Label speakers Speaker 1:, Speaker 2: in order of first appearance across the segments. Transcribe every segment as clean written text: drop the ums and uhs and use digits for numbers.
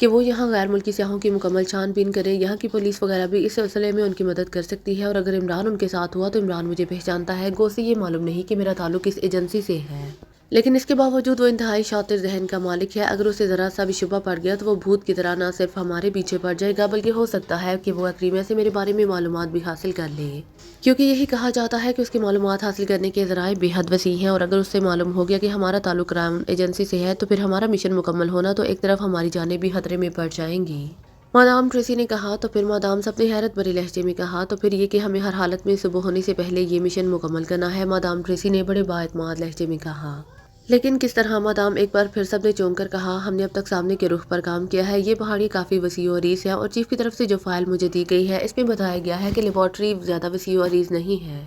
Speaker 1: کہ وہ یہاں غیر ملکی سیاحوں کی مکمل چھان بین کریں۔ یہاں کی پولیس وغیرہ بھی اس سلسلے میں ان کی مدد کر سکتی ہے، اور اگر عمران ان کے ساتھ ہوا تو عمران مجھے پہچانتا ہے، گو اسے یہ معلوم نہیں کہ میرا تعلق اس ایجنسی سے ہے، لیکن اس کے باوجود وہ انتہائی شاطر ذہن کا مالک ہے۔ اگر اسے ذرا سا بھی شبہ پڑ گیا تو وہ بھوت کی طرح نہ صرف ہمارے پیچھے پڑ جائے گا، بلکہ ہو سکتا ہے کہ وہ اکریمہ سے میرے بارے میں معلومات بھی حاصل کر لے، کیونکہ یہی کہا جاتا ہے کہ اس کی معلومات حاصل کرنے کے ذرائع بے حد وسیع ہیں، اور اگر اس سے معلوم ہو گیا کہ ہمارا تعلق کرائم ایجنسی سے ہے تو پھر ہمارا مشن مکمل ہونا تو ایک طرف ہماری جانیں بھی خطرے میں پڑ جائیں گی۔ مادام ٹریسی نے کہا تو پھر مادام سب نے حیرت بھرے لہجے میں کہا تو پھر یہ کہ ہمیں ہر حالت میں صبح ہونے سے پہلے یہ مشن مکمل کرنا ہے، مادام ٹریسی نے بڑے بااعتماد لہجے میں کہا۔ لیکن کس طرح مادام؟ ایک بار پھر سب نے چونک کر کہا۔ ہم نے اب تک سامنے کے رخ پر کام کیا ہے، یہ پہاڑی کافی وسیع و عریض ہے، اور چیف کی طرف سے جو فائل مجھے دی گئی ہے اس میں بتایا گیا ہے کہ لیبارٹری زیادہ وسیع و عریض نہیں ہے۔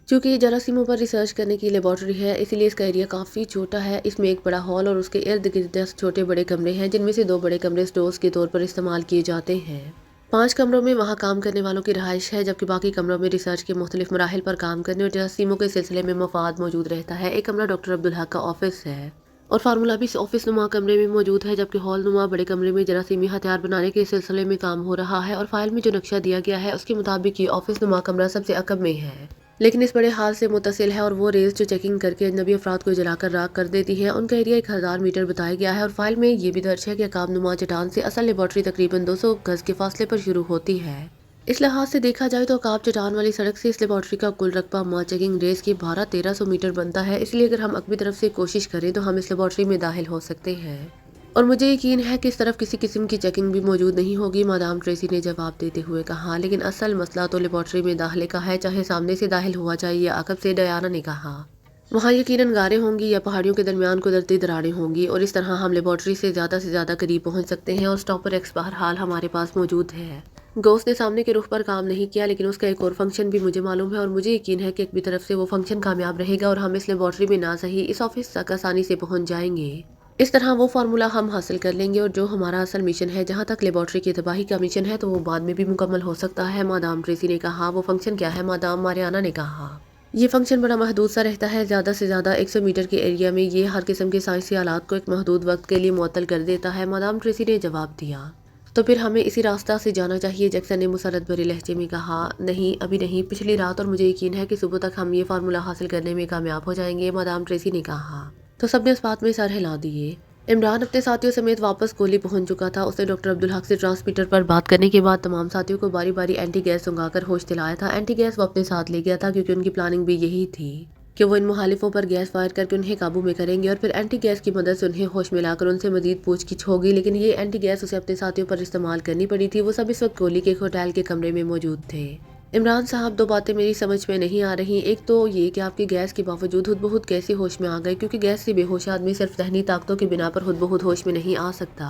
Speaker 1: چونکہ یہ جراثیموں پر ریسرچ کرنے کی لیبارٹری ہے، اسی لیے اس کا ایریا کافی چھوٹا ہے۔ اس میں ایک بڑا ہال اور اس کے ارد گرد 10 چھوٹے بڑے کمرے ہیں، جن میں سے 2 بڑے کمرے اسٹورز کے طور پر استعمال کیے جاتے ہیں۔ 5 کمروں میں وہاں کام کرنے والوں کی رہائش ہے، جبکہ باقی کمروں میں ریسرچ کے مختلف مراحل پر کام کرنے اور جراثیموں کے سلسلے میں مفاد موجود رہتا ہے۔ ایک کمرہ ڈاکٹر عبدالحق کا آفس ہے، اور فارمولا بھی اس آفس نما کمرے میں موجود ہے، جبکہ ہال نما بڑے کمرے میں جراثیمی ہتھیار بنانے کے سلسلے میں کام ہو رہا ہے، اور فائل میں جو نقشہ دیا گیا ہے اس کے مطابق یہ آفس نما کمرہ سب سے عقب میں ہے، لیکن اس بڑے ہال سے متصل ہے، اور وہ ریز جو چیکنگ کر کے اجنبی افراد کو جلا کر راکھ کر دیتی ہیں ان کا ایریا 1000 میٹر بتایا گیا ہے، اور فائل میں یہ بھی درج ہے کہ عقاب نما چٹان سے اصل لیبارٹری تقریباً 200 گز کے فاصلے پر شروع ہوتی ہے۔ اس لحاظ سے دیکھا جائے تو عقاب چٹان والی سڑک سے اس لیبارٹری کا کل رقبہ ما چیکنگ ریز کی 1200-1300 میٹر بنتا ہے، اس لیے اگر ہم عقبی طرف سے کوشش کریں تو ہم اس لیبارٹری میں داخل ہو سکتے ہیں، اور مجھے یقین ہے کہ اس طرف کسی قسم کی چیکنگ بھی موجود نہیں ہوگی، مادام ٹریسی نے جواب دیتے ہوئے کہا۔ لیکن اصل مسئلہ تو لیبارٹری میں داخلے کا ہے، چاہے سامنے سے داخل ہوا جائے یا عقب سے، ڈیانا نے کہا۔ وہاں یقیناً غاریں ہوں گی یا پہاڑیوں کے درمیان قدرتی دراڑیں ہوں گی، اور اس طرح ہم لیبارٹری سے زیادہ قریب پہنچ سکتے ہیں، اور اسٹاپر ایکس بہرحال ہمارے پاس موجود ہے۔ گوس نے سامنے کے رخ پر کام نہیں کیا، لیکن اس کا ایک اور فنکشن بھی مجھے معلوم ہے، اور مجھے یقین ہے کہ ایک بھی طرف سے وہ فنکشن کامیاب رہے گا اور ہم اس لیبارٹری میں نہ صحیح اس آفس تک آسانی سے پہنچ جائیں گے۔ اس طرح وہ فارمولا ہم حاصل کر لیں گے، اور جو ہمارا اصل مشن ہے، جہاں تک لیبارٹری کی تباہی کا مشن ہے، تو وہ بعد میں بھی مکمل ہو سکتا ہے، مادام ٹریسی نے کہا۔ وہ فنکشن کیا ہے؟ مادام ماریانا نے کہا۔ یہ فنکشن بڑا محدود سا رہتا ہے، زیادہ سے زیادہ 100 میٹر کے ایریا میں یہ ہر قسم کے سائنسی آلات کو ایک محدود وقت کے لیے معطل کر دیتا ہے، مادام ٹریسی نے جواب دیا۔ تو پھر ہمیں اسی راستہ سے جانا چاہیے، جیکسن نے مسرت بھرے لہجے میں کہا۔ نہیں، ابھی نہیں، پچھلی رات، اور مجھے یقین ہے کہ صبح تک ہم یہ فارمولا حاصل کرنے میں کامیاب ہو جائیں گے، مادام ٹریسی نے کہا۔ تو سب نے اس بات میں سر ہلا دیے۔ عمران اپنے ساتھیوں سمیت واپس کولی پہنچ چکا تھا۔ اس نے ڈاکٹر عبدالحق سے ٹرانسمیٹر پر بات کرنے کے بعد تمام ساتھیوں کو باری باری اینٹی گیس سونگھا کر ہوش دلایا تھا۔ اینٹی گیس وہ اپنے ساتھ لے گیا تھا، کیونکہ ان کی پلاننگ بھی یہی تھی کہ وہ ان مخالفوں پر گیس فائر کر کے انہیں قابو میں کریں گے، اور پھر اینٹی گیس کی مدد سے انہیں ہوش میں لا کر ان سے مزید پوچھ گچھ ہوگی۔ لیکن یہ اینٹی گیس اسے اپنے ساتھیوں پر استعمال کرنی پڑی تھی۔ وہ سب اس وقت کولی کے ایک ہوٹل کے کمرے میں موجود تھے۔ عمران صاحب، 2 باتیں میری سمجھ میں نہیں آ رہی۔ ایک تو یہ کہ آپ کی گیس کے باوجود خود بخود کیسے ہوش میں آ گئے، کیونکہ گیس سے بے ہوش آدمی صرف ذہنی طاقتوں کی بنا پر خود بخود ہوش میں نہیں آ سکتا۔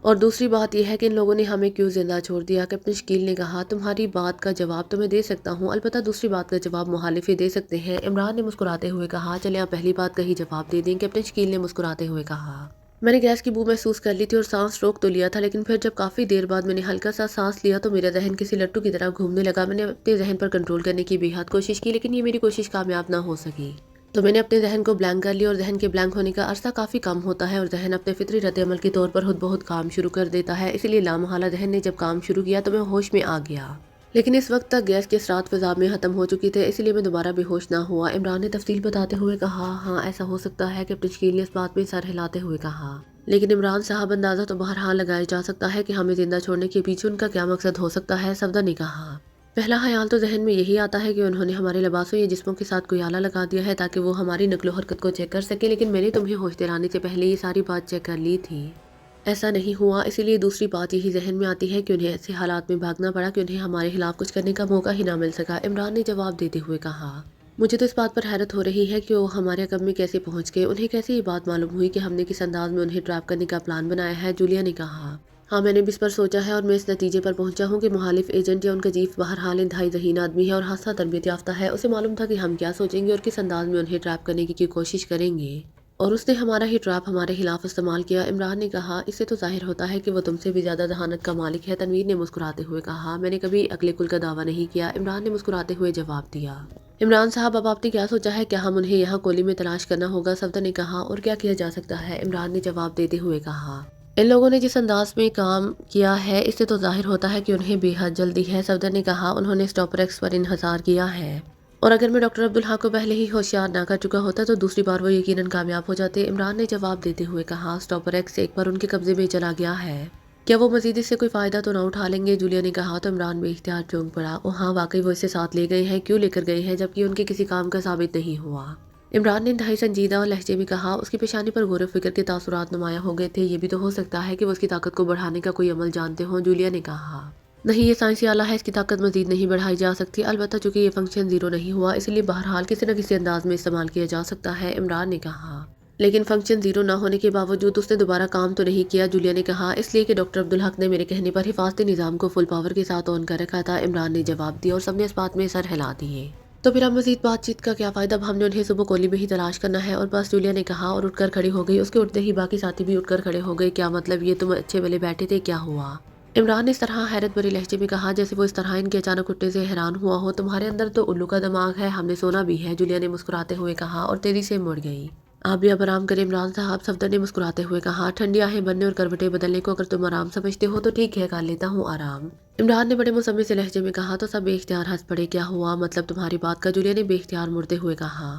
Speaker 1: اور دوسری بات یہ ہے کہ ان لوگوں نے ہمیں کیوں زندہ چھوڑ دیا؟ کیپٹن شکیل نے کہا۔ تمہاری بات کا جواب تو میں دے سکتا ہوں، البتہ دوسری بات کا جواب مخالف ہی دے سکتے ہیں، عمران نے مسکراتے ہوئے کہا۔ چلیں آپ پہلی بات کا ہی جواب دے دیں، کیپٹن شکیل نے مسکراتے ہوئے کہا۔ میں نے گیس کی بو محسوس کر لی تھی اور سانس روک تو لیا تھا، لیکن پھر جب کافی دیر بعد میں نے ہلکا سا سانس لیا تو میرا ذہن کسی لٹو کی طرح گھومنے لگا۔ میں نے اپنے ذہن پر کنٹرول کرنے کی بے حد کوشش کی، لیکن یہ میری کوشش کامیاب نہ ہو سکی۔ تو میں نے اپنے ذہن کو بلینک کر لیا، اور ذہن کے بلینک ہونے کا عرصہ کافی کم ہوتا ہے، اور ذہن اپنے فطری رد عمل کے طور پر خود بہت کام شروع کر دیتا ہے، اسی لیے لامحالہ ذہن نے جب کام شروع کیا تو میں ہوش میں آ گیا۔ لیکن اس وقت تک گیس کے اثرات فضا میں ختم ہو چکی تھے، اسی لیے میں دوبارہ بے ہوش نہ ہوا، عمران نے تفصیل بتاتے ہوئے کہا۔ ہاں ایسا ہو سکتا ہے، کیپٹن شکیل نے اس بات میں سر ہلاتے ہوئے کہا۔ لیکن عمران صاحب، اندازہ تو بہرحال لگایا جا سکتا ہے کہ ہمیں زندہ چھوڑنے کے پیچھے ان کا کیا مقصد ہو سکتا ہے، صفدر نے کہا۔ پہلا خیال تو ذہن میں یہی آتا ہے کہ انہوں نے ہمارے لباسوں یا جسموں کے ساتھ کوئی آلہ لگا دیا ہے تاکہ وہ ہماری نقل و حرکت کو چیک کر سکے، لیکن میں نے تمہیں ہوش دلانے سے پہلے یہ ساری بات چیک کر لی تھی۔ ایسا نہیں ہوا، اسی لیے دوسری بات یہی ذہن میں آتی ہے کہ انہیں ایسے حالات میں بھاگنا پڑا کہ انہیں ہمارے خلاف کچھ کرنے کا موقع ہی نہ مل سکا، عمران نے جواب دیتے ہوئے کہا۔ مجھے تو اس بات پر حیرت ہو رہی ہے کہ وہ ہمارے عقب میں کیسے پہنچ گئے، انہیں کیسے یہ بات معلوم ہوئی کہ ہم نے کس انداز میں انہیں ٹریپ کرنے کا پلان بنایا ہے، جولیا نے کہا۔ ہاں، میں نے بھی اس پر سوچا ہے، اور میں اس نتیجے پر پہنچا ہوں کہ مخالف ایجنٹ یا ان کا چیف بہرحال انتہائی ذہین آدمی ہے اور حادثہ تربیت یافتہ ہے۔ اسے معلوم تھا کہ ہم کیا سوچیں گے اور کس انداز میں انہیں ٹریپ کرنے کی کوشش کریں گے، اور اس نے ہمارا ہی ٹریپ ہمارے خلاف استعمال کیا، عمران نے کہا۔ اس سے تو ظاہر ہوتا ہے کہ وہ تم سے بھی زیادہ ذہانت کا مالک ہے، تنویر نے مسکراتے ہوئے کہا۔ میں نے کبھی عقل کل کا دعویٰ نہیں کیا، عمران نے مسکراتے ہوئے جواب دیا۔ عمران صاحب، اب آپ نے کیا سوچا ہے؟ کیا ہم انہیں یہاں کولی میں تلاش کرنا ہوگا؟ صفدر نے کہا۔ اور کیا کیا جا سکتا ہے، عمران نے جواب دیتے ہوئے کہا۔ ان لوگوں نے جس انداز میں کام کیا ہے اس سے تو ظاہر ہوتا ہے کہ انہیں بے حد جلدی ہے، صفدر نے کہا۔ انہوں نے اسٹاپر ایکس پر انحصار کیا ہے اور اگر میں ڈاکٹر عبدالحق کو پہلے ہی ہوشیار نہ کر چکا ہوتا تو دوسری بار وہ یقیناً کامیاب ہو جاتے، عمران نے جواب دیتے ہوئے کہا۔ اسٹاپر ایکس ایک بار ان کے قبضے میں چلا گیا ہے، کیا وہ مزید اس سے کوئی فائدہ تو نہ اٹھا لیں گے؟ جولیا نے کہا تو عمران بے اختیار چونک پڑا۔ ہاں واقعی وہ اسے ساتھ لے گئے ہیں، کیوں لے کر گئے ہیں جبکہ ان کے کسی کام کا ثابت نہیں ہوا؟ عمران نے انتہائی سنجیدہ لہجے میں کہا۔ اس کی پیشانی پر غور و فکر کے تاثرات نمایاں ہو گئے تھے۔ یہ بھی تو ہو سکتا ہے کہ وہ اس کی طاقت کو بڑھانے کا کوئی عمل جانتے ہوں، جولیا نے کہا۔ نہیں، یہ سائنسی آلہ ہے، اس کی طاقت مزید نہیں بڑھائی جا سکتی، البتہ چونکہ یہ فنکشن زیرو نہیں ہوا اس لیے بہرحال کسی نہ کسی انداز میں استعمال کیا جا سکتا ہے، عمران نے کہا۔ لیکن فنکشن زیرو نہ ہونے کے باوجود اس نے دوبارہ کام تو نہیں کیا، جولیا نے کہا۔ اس لیے کہ ڈاکٹر عبدالحق نے میرے کہنے پر حفاظتی نظام کو فل پاور کے ساتھ آن کر رکھا تھا، عمران نے جواب دیا اور سب نے اس بات میں سر ہلا دیے۔ تو پھر اب مزید بات چیت کا کیا فائدہ؟ اب ہم نے انہیں صبح کولی میں ہی تلاش کرنا ہے اور بس، جولیا نے کہا اور اٹھ کر کھڑی ہو گئی۔ اس کے اٹھتے ہی باقی ساتھی بھی اٹھ کر کھڑے ہو گئے۔ کیا مطلب؟ یہ تم اچھے بھلے بیٹھے تھے، کیا ہوا؟ عمران نے اس طرح حیرت بھرے لہجے میں کہا جیسے وہ اس طرح ان کے اچانک اٹھنے سے حیران ہوا ہو۔ تمہارے اندر تو الو کا دماغ ہے، ہم نے سونا بھی ہے، جولیا نے مسکراتے ہوئے کہا اور تیزی سے مڑ گئی۔ آپ بھی اب آرام کریں عمران صاحب، صفدر نے مسکراتے ہوئے کہا۔ ٹھنڈی آہیں بننے اور کروٹیں بدلنے کو اگر تم آرام سمجھتے ہو تو ٹھیک ہے، کر لیتا ہوں آرام، عمران نے بڑے مصمم سے لہجے میں کہا تو سب بے اختیار ہنس پڑے۔ کیا ہوا مطلب تمہاری بات کا؟ جولیا نے بے اختیار مڑتے ہوئے کہا۔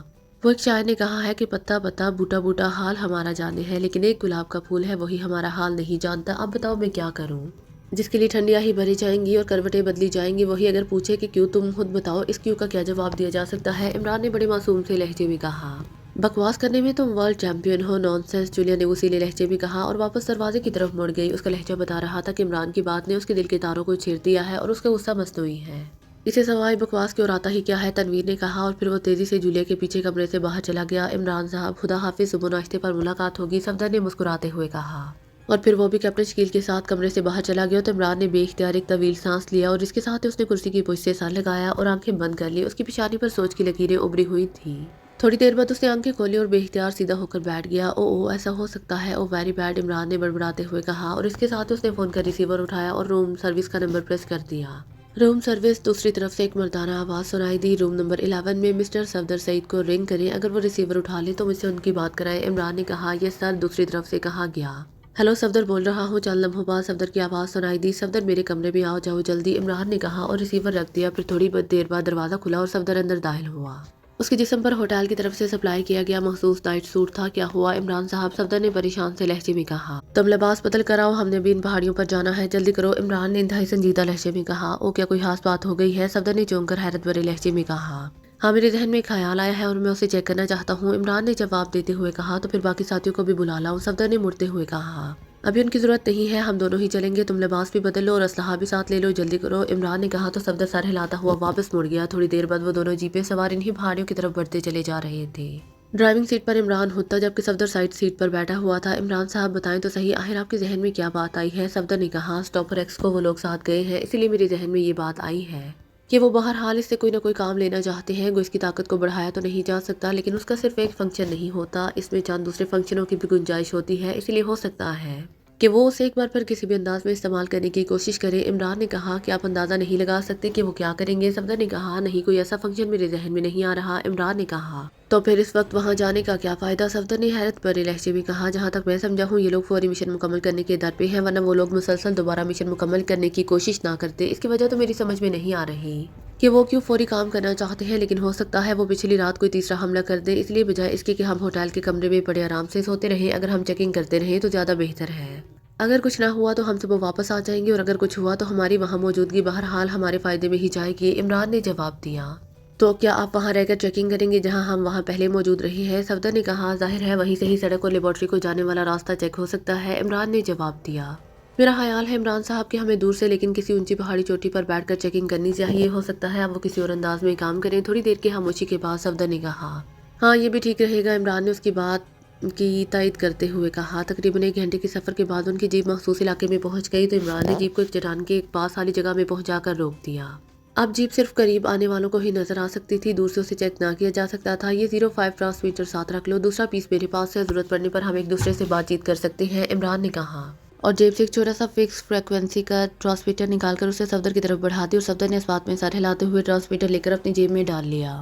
Speaker 1: وہ ایک شاعر نے کہا ہے کہ پتا پتا بوٹا بوٹا حال ہمارا جانے ہے، لیکن ایک گلاب کا پھول ہے وہی ہمارا حال نہیں جانتا۔ اب بتاؤ میں کیا کروں؟ جس کے لیے ٹھنڈیاں ہی بھری جائیں گی اور کروٹیں بدلی جائیں گی، وہی اگر پوچھے کہ کیوں، تم خود بتاؤ اس کیوں کا کیا جواب دیا جا سکتا ہے؟ عمران نے بڑے معصوم سے لہجے میں کہا۔ بکواس کرنے میں تم ورلڈ چیمپئن ہو، نان سینس، جولیا نے اسی لہجے میں کہا اور واپس دروازے کی طرف مڑ گئی۔ اس کا لہجہ بتا رہا تھا کہ عمران کی بات نے اس کے دل کے تاروں کو چھیڑ دیا ہے اور اس کا غصہ مصنوعی ہے۔ اسے سوائے بکواس کے اور آتا ہی کیا ہے، تنویر نے کہا اور پھر وہ تیزی سے جولیا کے پیچھے کمرے سے باہر چلا گیا۔ عمران صاحب خدا حافظ، صبح ناشتے پر ملاقات ہوگی، صفدر نے مسکراتے ہوئے کہا اور پھر وہ بھی کیپٹن شکیل کے ساتھ کمرے سے باہر چلا گیا۔ تو عمران نے بے اختیار ایک طویل سانس لیا اور جس کے ساتھ اس نے کرسی کی پشت سے سر لگایا اور آنکھیں بند کر لی۔ اس کی پیشانی پر سوچ کی لکیریں ابھری ہوئی تھیں۔ تھوڑی دیر بعد اس نے آنکھیں کھولی اور بے اختیار سیدھا ہو کر بیٹھ گیا۔ او ایسا ہو سکتا ہے، او ویری بیڈ، عمران نے بڑبڑاتے ہوئے کہا اور اس کے ساتھ اس نے فون کا ریسیور اٹھایا اور روم سروس کا نمبر پریس کر دیا۔ روم سروس، دوسری طرف سے ایک مردانہ آواز سنائی دی۔ روم نمبر 11 میں مسٹر صفدر سعید کو رنگ کریں، اگر وہ ریسیور اٹھا لے تو مجھ سے ان کی بات کرائیں، عمران نے کہا۔ یس سر، دوسری طرف سے کہا گیا۔ ہیلو صفدر بول رہا ہوں، چند لمحوں بعد صفدر کی آواز سنائی دی۔ صفدر میرے کمرے میں آؤ جاؤ جلدی، عمران نے کہا اور ریسیور رکھ دیا۔ پھر تھوڑی دیر بعد دروازہ کھلا اور صفدر اندر داخل ہوا۔ اس کے جسم پر ہوٹل کی طرف سے سپلائی کیا گیا مخصوص نائٹ سوٹ تھا۔ کیا ہوا عمران صاحب؟ صفدر نے پریشان سے لہجے میں کہا۔ تم لباس بدل کر آؤ، ہم نے بھی ان پہاڑیوں پر جانا ہے، جلدی کرو، عمران نے انتہائی سنجیدہ لہجے میں کہا۔ او کیا کوئی خاص بات ہو گئی ہے؟ صفدر نے چونک کر حیرت بھرے لہجے میں کہا۔ ہاں میرے ذہن میں ایک خیال آیا ہے اور میں اسے چیک کرنا چاہتا ہوں، عمران نے جواب دیتے ہوئے کہا۔ تو پھر باقی ساتھیوں کو بھی بلا لاؤں، صفدر نے مڑتے ہوئے کہا۔ ابھی ان کی ضرورت نہیں ہے، ہم دونوں ہی چلیں گے، تم لباس بھی بدل لو اور اسلحہ بھی ساتھ لے لو، جلدی کرو، عمران نے کہا۔ تو صفدر سر ہلاتا ہوا واپس مڑ گیا۔ تھوڑی دیر بعد وہ دونوں جیپیں سوار انہی پہاڑیوں کی طرف بڑھتے چلے جا رہے تھے۔ ڈرائیونگ سیٹ پر عمران ہوتا جبکہ صفدر سائڈ سیٹ پر بیٹھا ہوا تھا۔ عمران صاحب بتائیں تو صحیح، آخر آپ کے ذہن میں کیا بات آئی ہے؟ صفدر نے کہا۔ اسٹاپر ایکس کو وہ لوگ ساتھ گئے ہیں، اسی لیے میرے ذہن میں یہ بات آئی ہے کہ وہ بہرحال اس سے کوئی نہ کوئی کام لینا چاہتے ہیں۔ گو اس کی طاقت کو بڑھایا تو نہیں جا سکتا، لیکن اس کا صرف ایک فنکشن نہیں ہوتا، اس میں چند دوسرے فنکشنوں کی بھی گنجائش ہوتی ہے، اسی لیے ہو سکتا ہے کہ وہ اسے ایک بار پھر کسی بھی انداز میں استعمال کرنے کی کوشش کرے۔ عمران نے کہا کہ آپ اندازہ نہیں لگا سکتے کہ وہ کیا کریں گے؟ صفدر نے کہا نہیں، کوئی ایسا فنکشن میرے ذہن میں نہیں آ رہا، عمران نے کہا۔ تو پھر اس وقت وہاں جانے کا کیا فائدہ؟ صفدر نے حیرت بھرے لہجے میں کہا۔ جہاں تک میں سمجھا ہوں یہ لوگ فوری مشن مکمل کرنے کے در پہ ہیں، ورنہ وہ لوگ مسلسل دوبارہ مشن مکمل کرنے کی کوشش نہ کرتے۔ اس کی وجہ تو میری سمجھ میں نہیں آ رہی کہ وہ کیوں فوری کام کرنا چاہتے ہیں، لیکن ہو سکتا ہے وہ پچھلی رات کوئی تیسرا حملہ کر دیں، اس لیے بجائے اس کے کہ ہم ہوٹل کے کمرے میں بڑے آرام سے سوتے رہیں، اگر ہم چیکنگ کرتے رہیں تو زیادہ بہتر ہے۔ اگر کچھ نہ ہوا تو ہم صبح واپس آ جائیں گے اور اگر کچھ ہوا تو ہماری وہاں موجودگی بہرحال ہمارے فائدے میں ہی جائے گی، عمران نے جواب دیا۔ تو کیا آپ وہاں رہ کر چیکنگ کریں گے جہاں ہم وہاں پہلے موجود رہے ہیں؟ صفدر نے کہا۔ ظاہر ہے وہیں سے ہی سڑک اور لیبارٹری کو جانے والا راستہ چیک ہو سکتا ہے، عمران نے جواب دیا۔ میرا خیال ہے عمران صاحب کہ ہمیں دور سے لیکن کسی اونچی پہاڑی چوٹی پر بیٹھ کر چیکنگ کرنی چاہیے، ہو سکتا ہے اب وہ کسی اور انداز میں کام کریں۔ تھوڑی دیر کی خاموشی کے بعد صفدر نے کہا۔ ہاں یہ بھی ٹھیک رہے گا، عمران نے اس کی بات کی تائید کرتے ہوئے کہا۔ تقریباً 1 گھنٹے کے سفر کے بعد ان کی جیپ مخصوص علاقے میں پہنچ گئی تو عمران نے جیپ کو ایک چٹان کے ایک پاس والی جگہ میں پہنچا کر روک دیا۔ اب جیپ صرف قریب آنے والوں کو ہی نظر آ سکتی تھی، دور سے اسے چیک نہ کیا جا سکتا تھا۔ یہ 05 ٹرانسمیٹر ساتھ رکھ لو، دوسرا پیس میرے پاس ہے، ضرورت پڑنے پر ہم ایک دوسرے سے بات چیت کر سکتے ہیں، عمران نے کہا اور جیب سے ایک چھوٹا سا فکس فریکوینسی کا ٹرانسمیٹر نکال کر اسے صفدر کی طرف بڑھا دی اور صفدر نے اس بات میں سر ہلاتے ہوئے ٹرانسمیٹر لے کر اپنی جیب میں ڈال لیا۔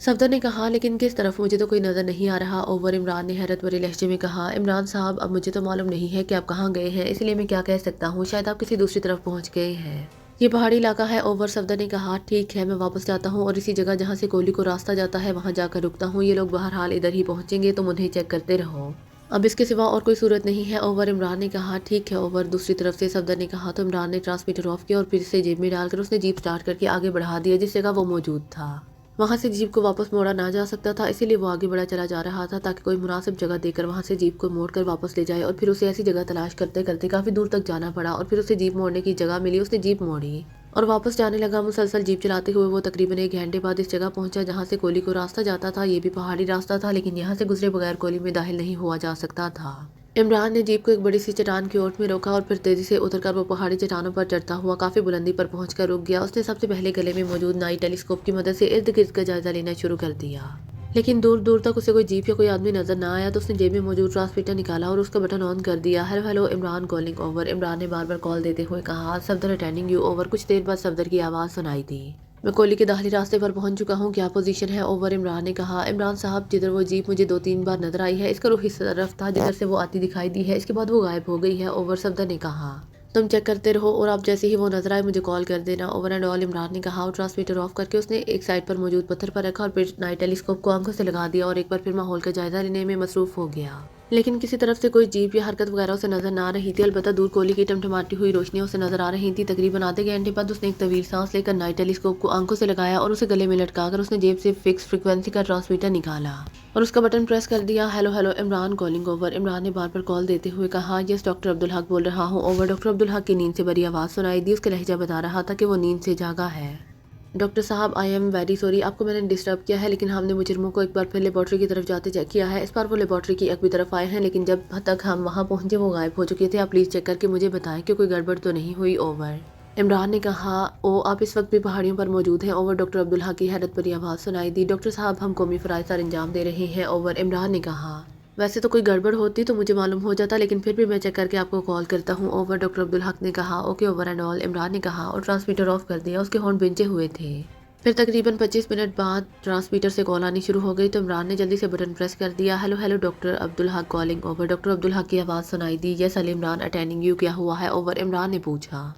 Speaker 1: صفدر نے کہا لیکن کس طرف؟ مجھے تو کوئی نظر نہیں آ رہا۔ اوور عمران نے حیرت بھرے لہجے میں کہا، عمران صاحب اب مجھے تو معلوم نہیں ہے کہ آپ کہاں گئے ہیں، اس لیے میں کیا کہہ سکتا ہوں، شاید آپ کسی دوسری طرف پہنچ گئے ہیں۔ یہ پہاڑی علاقہ ہے اوور، صفدر نے کہا، ٹھیک ہے میں واپس جاتا ہوں اور اسی جگہ جہاں سے کولی کو راستہ جاتا ہے وہاں جا کر رکتا ہوں، یہ لوگ بہرحال ادھر ہی پہنچیں گے، تم انہیں چیک کرتے رہو۔ اب اس کے سوا اور کوئی صورت نہیں ہے اوور، عمران نے کہا، ٹھیک ہے اوور۔ دوسری طرف سے صفدر نے کہا تو عمران نے ٹرانسمیٹر آف کیا اور پھر سے جیب میں ڈال کر اس نے جیپ سٹارٹ کر کے آگے بڑھا دیا جس جگہ وہ موجود تھا۔ وہاں سے جیپ کو واپس موڑا نہ جا سکتا تھا، اسی لیے وہ آگے بڑھا چلا جا رہا تھا تاکہ کوئی مناسب جگہ دے کر وہاں سے جیپ کو موڑ کر واپس لے جائے، اور پھر اسے ایسی جگہ تلاش کرتے کرتے کافی دور تک جانا پڑا اور پھر اسے جیپ موڑنے کی جگہ ملی، اس نے جیپ موڑی اور واپس جانے لگا۔ مسلسل جیپ چلاتے ہوئے وہ تقریباً 1 گھنٹے بعد اس جگہ پہنچا جہاں سے کولی کو راستہ جاتا تھا۔ یہ بھی پہاڑی راستہ تھا لیکن یہاں سے گزرے بغیر کولی میں داخل نہیں ہوا جا سکتا تھا۔ عمران نے جیپ کو ایک بڑی سی چٹان کی اوٹ میں روکا اور پھر تیزی سے اتر کر وہ پہاڑی چٹانوں پر چڑھتا ہوا کافی بلندی پر پہنچ کر رک گیا۔ اس نے سب سے پہلے گلے میں موجود نائی ٹیلیسکوپ کی مدد سے ارد گرد کا جائزہ لینا شروع کر دیا، لیکن دور دور تک اسے کوئی جیپ یا کوئی آدمی نظر نہ آیا۔ تو اس نے جیب میں موجود ٹرانسمیٹر نکالا اور اس کا بٹن آن کر دیا۔ Hello hello Imran calling over, Imran نے بار بار کال دیتے ہوئے کہا، صفدر اٹینڈنگ یو اوور۔ کچھ دیر بعد صفدر کی آواز سنائی دی، میں کولی کے داخلی راستے پر پہنچ چکا ہوں، کیا پوزیشن ہے اوور؟ عمران نے کہا، عمران صاحب جدھر وہ جیپ مجھے 2-3 بار نظر آئی ہے اس کا رخ اس طرف تھا جدھر سے وہ آتی دکھائی دی ہے، اس کے بعد وہ غائب ہو گئی ہے اوور، صفدر نے کہا۔ تم چیک کرتے رہو اور آپ جیسے ہی وہ نظر آئے مجھے کال کر دینا اوور اینڈ آل، عمران نے کہا اور ٹرانسمیٹر آف کر کے اس نے ایک سائڈ پر موجود پتھر پر رکھا اور پھر نائٹ ٹیلیسکوپ کو آنکھوں سے لگا دیا اور ایک بار پھر ماحول کا جائزہ لینے میں مصروف ہو گیا۔ لیکن کسی طرف سے کوئی جیپ یا حرکت وغیرہ اسے نظر نہ آ رہی تھی، البتہ دور کولی کی ٹمٹماتی ہوئی روشنیاں اسے نظر آ رہی تھیں۔ تقریباً آدھے گھنٹے بعد اس نے ایک طویل سانس لے کر نائٹ ٹیلیسکوپ کو آنکھوں سے لگایا اور اسے گلے میں لٹکا کر اس نے جیب سے فکس فریکوینسی کا ٹرانسمیٹر نکالا اور اس کا بٹن پریس کر دیا۔ Hello hello Imran calling over, Imran نے بار بار کال دیتے ہوئے کہا، یس ڈاکٹر عبدالحق بول رہا ہوں اوور۔ ڈاکٹر عبدالحق کی نیند سے بھری آواز سنائی دی، اس کا لہجہ بتا رہا تھا کہ وہ نیند سے جاگا ہے۔ ڈاکٹر صاحب آئی ایم ویری سوری، آپ کو میں نے ڈسٹرب کیا ہے، لیکن ہم نے مجرموں کو ایک بار پھر لیبارٹری کی طرف جاتے چیک کیا ہے، اس بار وہ لیبارٹری کی ایک بھی طرف آئے ہیں لیکن جب تک ہم وہاں پہنچے وہ غائب ہو چکے تھے، آپ پلیز چیک کر کے مجھے بتائیں کہ کوئی گڑبڑ تو نہیں ہوئی اوور۔ عمران نے کہا، او آپ اس وقت بھی پہاڑیوں پر موجود ہیں اوور۔ ڈاکٹر عبدالحق کی حیرت بھری آواز سنائی دی، ڈاکٹر صاحب ہم قومی فرائض سر انجام دے رہے ہیں اوور۔ عمران نے کہا، ویسے تو کوئی گڑبڑ ہوتی تو مجھے معلوم ہو جاتا لیکن پھر بھی میں چیک کر کے آپ کو کال کرتا ہوں اوور، ڈاکٹر عبدالحق نے کہا۔ Okay over and all, Imran نے کہا اور ٹرانسمیٹر آف کر دیا، اس کے ہارن بجے ہوئے تھے۔ پھر تقریباً 25 منٹ بعد ٹرانسمیٹر سے کال آنی شروع ہو گئی تو عمران نے جلدی سے بٹن پریس کر دیا۔ Hello hello doctor Abdul Haq calling over, doctor Abdul Haq کی آواز سنائی دی، yes Ali Imran attending you, کیا ہوا ہے اوور؟ عمران نے پوچھا۔